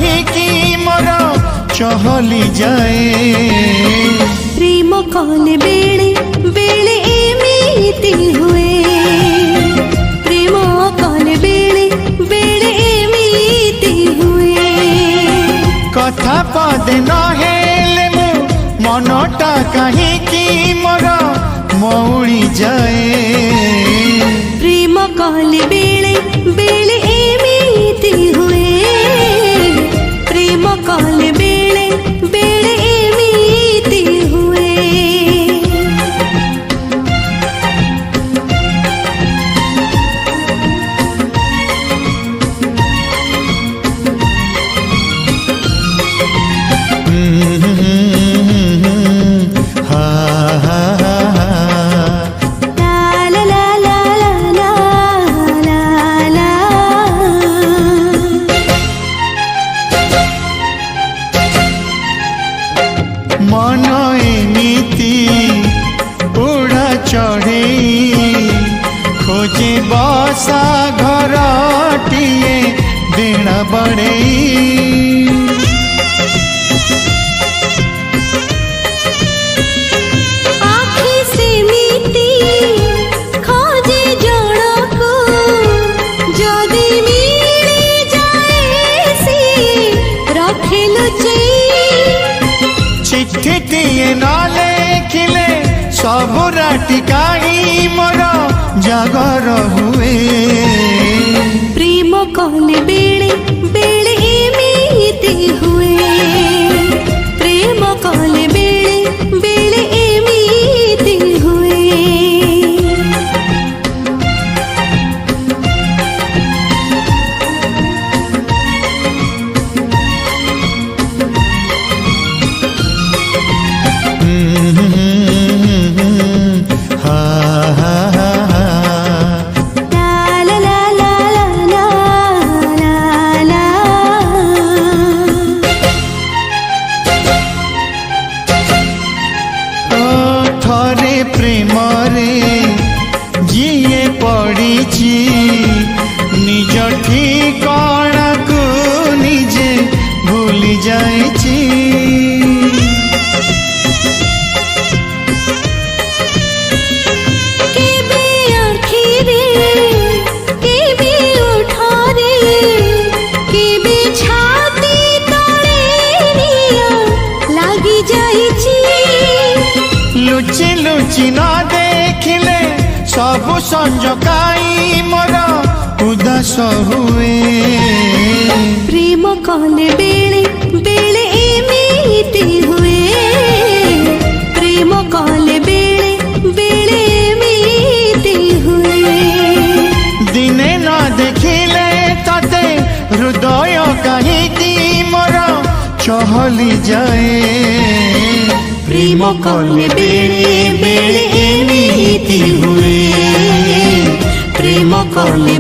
कहीं मोर चहली जाए प्रेम कले बेले बेले एमिति हुए प्रेम कले बेले बेले एमिति हुए कथा पदे नहेले मु मनटा कहीं मोर मौड़ी जाए प्रेम कले बेले बेले एमिति हुए प्रेम कले बेले बेले एमिति हुए मन एमिति उड़ा चढ़े खोजे बसा घरटिए दिन बड़े आँखि से मिटी खोजे जड़को जदि मिली जाए सी रखे लुचई चिट्ठीए न लेखिले सबुरा टिकाई मोर जागर हुए प्रेम कले बेले बेले एमिति हुए प्रेम कले बेले बेले एमिति हुए प्रेम रे जिए पड़ी निज ठिकाना को निजे भूली जाए लुचि लुचि न देखिले सब संजकाई मोर उदास हुए प्रेम कले बेले बेले एमिति हुए प्रेम कले बेले बेले एमिति हुए दिने न देखिले तते हृदय कहीं मोर चहली जाए प्रेम कले बेले बेले एमिति हुए प्रेम कले